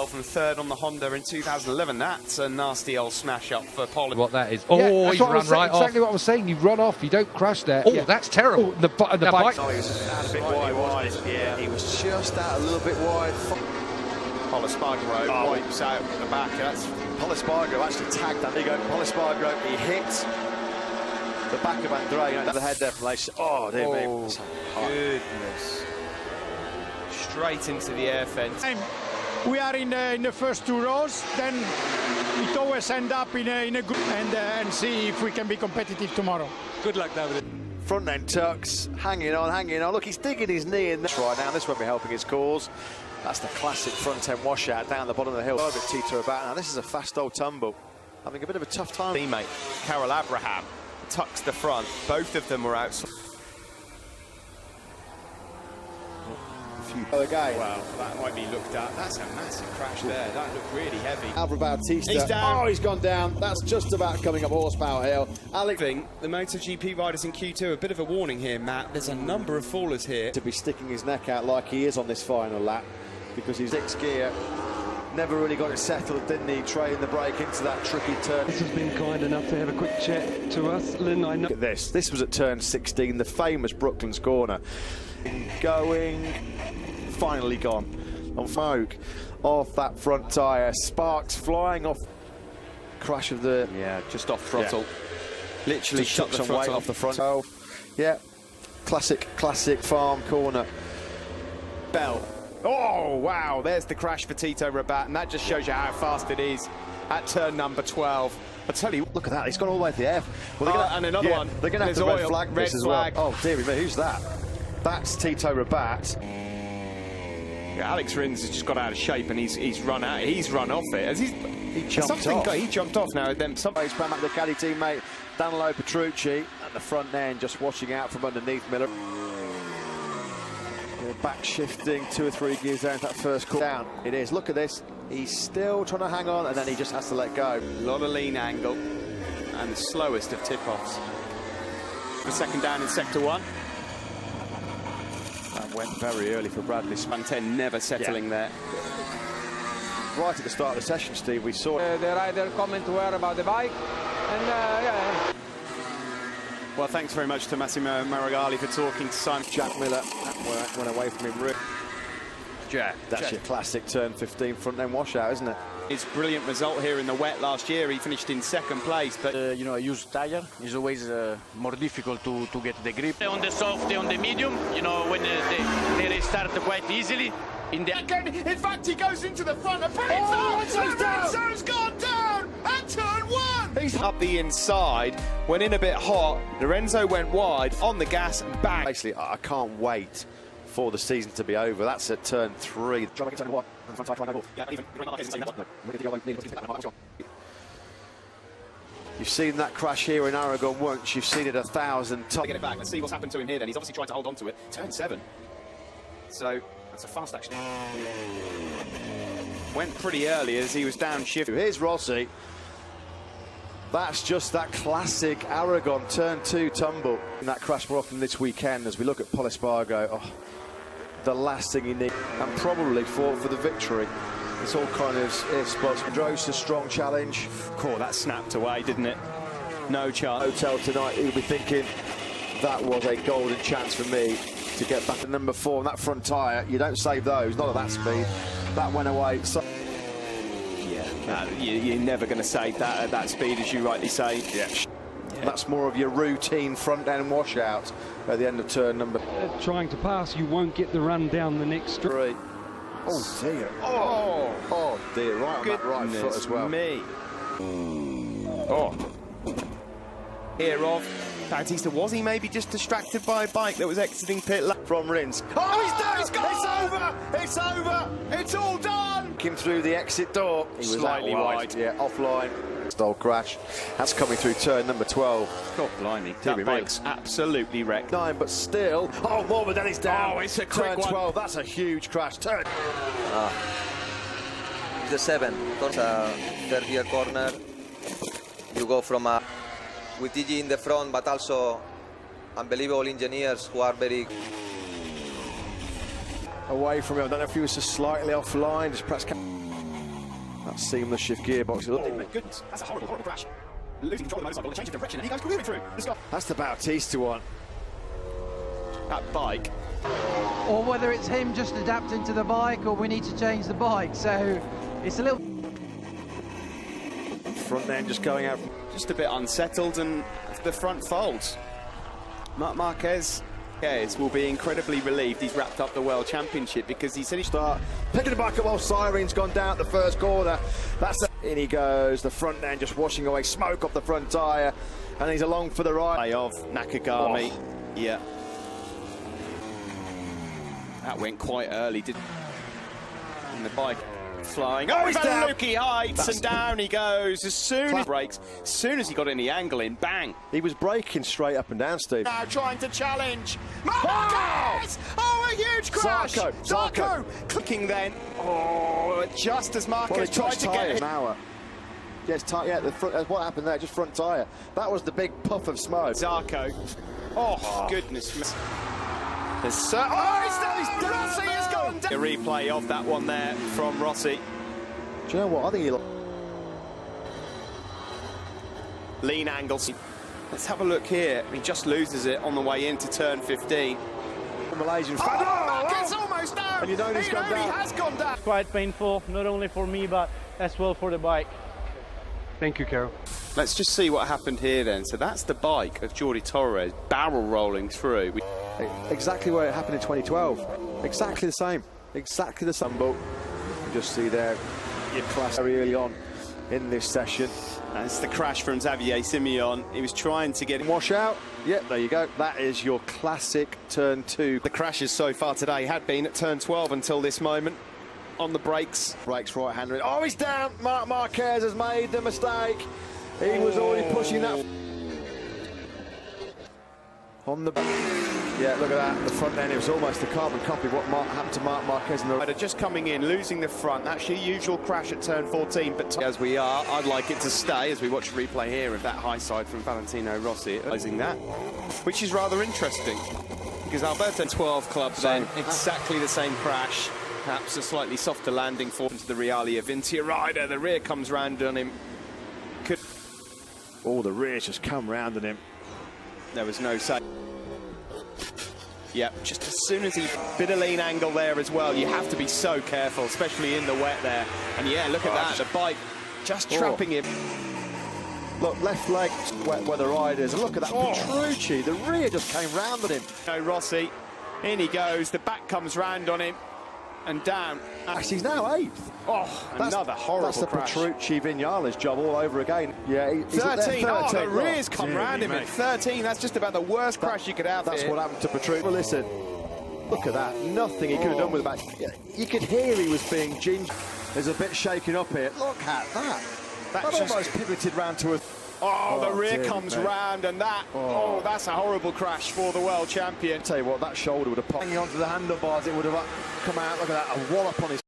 From third on the Honda in 2011. That's a nasty old smash up for Pollard. What that is? Oh, yeah, he's run right off. Exactly what I was saying. You run off. You don't crash there. Oh, that's terrible. Oh, the bike. Oh, he was out a bit wide. Yeah, he was just out a little bit wide. Polispargo wipes out the back. That's Polispargo actually tagged that. There you go. Polispargo, he hit the back of Andrea. You know, the head there from Lace. Oh, dear me. Goodness. Straight into the air fence. We are in the first two rows, then it always end up in a group and see if we can be competitive tomorrow. Good luck, David. Front end tucks, hanging on, hanging on. Look, he's digging his knee in there right now. This won't be helping his cause. That's the classic front end washout down the bottom of the hill. Over Tito about now. This is a fast old tumble. Having a bit of a tough time. Teammate Carol Abraham tucks the front. Both of them were out. Again. Well, that might be looked at. That's a massive crash there. That looked really heavy. Alvaro Bautista. He's down. Oh, he's gone down. That's just about coming up horsepower hill. Alex. The MotoGP riders in Q2, a bit of a warning here, Matt. There's a number of fallers here. To be sticking his neck out like he is on this final lap, because he's sixth gear. Never really got it settled, didn't he? Trailing the brake into that tricky turn. This has been kind enough to have a quick chat to us. Lynn, I know. Look at this. This was at turn 16, the famous Brooklands corner. Going. Finally gone on smoke off that front tyre. Sparks flying off. Crash of the just off throttle. Yeah. Literally just shut the some weight throttle off the front. Oh, yeah, classic farm corner. Bell. Oh wow! There's the crash for Tito Rabat, and that just shows you how fast it is at turn number 12. I tell you, look at that. He's gone all the way to the F. Well, and another one. They're going to have to red flag this as well. Oh dear me, who's that? That's Tito Rabat. Alex Rins has just got out of shape and he's run out. He's run off it. As he jumped off. He jumped off now. Then He's back at the caddy teammate Danilo Petrucci at the front end, just watching out from underneath Miller. Back shifting 2 or 3 gears down to that first corner. Down. It is. Look at this. He's still trying to hang on, and then he just has to let go. A lot of lean angle and the slowest of tip-offs. The second down in sector 1. That went very early for Bradley. Span 10 never settling there. Right at the start of the session, Steve, we saw The rider comment were about the bike, and yeah. Well, thanks very much to Massimo Marigali for talking to Simon. Jack Miller went away from him. That's your classic turn 15 front end washout, isn't it? His brilliant result here in the wet last year. He finished in second place, but a used tire is always more difficult to get the grip. On the soft, on the medium, when they restart quite easily. In fact, he goes into the front of Lorenzo's gone down at turn 1. He's up the inside, went in a bit hot. Lorenzo went wide on the gas and bang. Basically, I can't wait for the season to be over. That's at turn 3. You've seen that crash here in Aragon once. You've seen it 1,000 times. Get it back. Let's see what's happened to him here then. He's obviously trying to hold on to it. Turn 7. So that's a fast action. Went pretty early as he was downshift. Here's Rossi. That's just that classic Aragon turn 2 tumble. And that crash more often this weekend as we look at Polispargo. Oh, the last thing he needs, and probably fought for the victory. It's all kind of if spots. Drost a strong challenge. Cool, that snapped away, didn't it? No chance. Hotel tonight, he'll be thinking that was a golden chance for me to get back to number 4 on that front tyre. You don't save those, not at that speed. That went away. So you're never going to save that at that speed, as you rightly say. Yeah. That's more of your routine front end washout at the end of turn number. Trying to pass, you won't get the run down the next straight. Oh dear. Oh dear. Right on that right foot as well. Me. Oh. Ear off. Bautista, was he maybe just distracted by a bike that was exiting pit from Rins? Oh, he's done! It's over! It's over! It's all done! Came through the exit door. He was slightly wide. Yeah, offline. Stole crash. That's coming through turn number 12. God blimey. That bike's absolutely wrecked. 9, but still. Oh, Morbidelli's down. Oh, it's a quick turn 12. That's a huge crash. Turn. The 7. Third gear corner. You go from with TG in the front, but also unbelievable engineers who are very away from him. I don't know if he was just slightly offline, just perhaps that seamless shift gearbox. Oh my goodness, that's a horrible, horrible crash. Losing control of the motorcycle, the change of direction, and he goes clearly through. That's the Bautista one. That bike. Or whether it's him just adapting to the bike, or we need to change the bike. So it's a little front end just going out. Just a bit unsettled, and the front folds. Marc Marquez will be incredibly relieved he's wrapped up the World Championship, because he said he'd start picking the bike up while Siren's gone down at the first corner. In he goes, the front end just washing away smoke off the front tyre, and he's along for the ride. Of Nakagami, yeah. That went quite early, and the bike flying. Oh, he's down. Lukey heights, and down he goes. As soon as he brakes, as soon as he got any angle in, bang. He was braking straight up and down, Steve. Now trying to challenge. Marquez! Oh, a huge crash! Zarco clicking then. Oh, just as Marquez tried to get it. Yes, yeah, the front, what happened there? Just front tyre. That was the big puff of smoke. Zarco. Oh, goodness me. He's done. Rossi has gone down. A replay of that one there from Rossi. Do you know what? I think he lean angles. Let's have a look here. He just loses it on the way into turn 15. Malaysian. Marquez almost down. And you know he's gone down. He has gone down. Quite painful, not only for me, but as well for the bike. Thank you, Carol. Let's just see what happened here then. So that's the bike of Jordi Torres barrel rolling through. Exactly where it happened in 2012. Exactly the same. Exactly the same. But you just see there your class very early on in this session. That's the crash from Xavier Simeon. He was trying to get wash out. Yeah, there you go. That is your classic turn 2. The crashes so far today had been at turn 12 until this moment. On the brakes. Brakes right hand. Oh, he's down. Marc Marquez has made the mistake. He was already pushing that. On the back. Yeah, look at that. The front end, it was almost a carbon copy of what happened to Marc Marquez. Just coming in, losing the front. That's your usual crash at turn 14. But as we are, I'd like it to stay as we watch the replay here of that high side from Valentino Rossi. Realizing that, which is rather interesting. Because Alberto 12 clubs then, exactly the same crash. Perhaps a slightly softer landing for into the Realia Vintia rider. The rear comes round on him. Oh, the rear's just come round on him. There was no say. Yeah, just as soon as he bit a lean angle there as well, you have to be so careful, especially in the wet there. And yeah, look at that, the bike just trapping him. Look, left leg wet where the rider is. And look at that Petrucci, the rear just came round on him. No, Rossi, in he goes, the back comes round on him. And down. Actually, he's now 8th. Oh, another horrible crash. That's the Petrucci Vinales job all over again. Yeah, he's 13. Oh, the rear's come round him at 13. That's just about the worst crash you could have. That's what happened to Petrucci. Well, listen, look at that. Nothing he could have done with the back. You could hear he was being ginger. There's a bit shaken up here. Look at that. That almost pivoted round to a... Oh, the rear comes round, and that, that's a horrible crash for the world champion. Tell you what, that shoulder would have popped. Hanging onto the handlebars, it would have come out, look at that, a wallop on his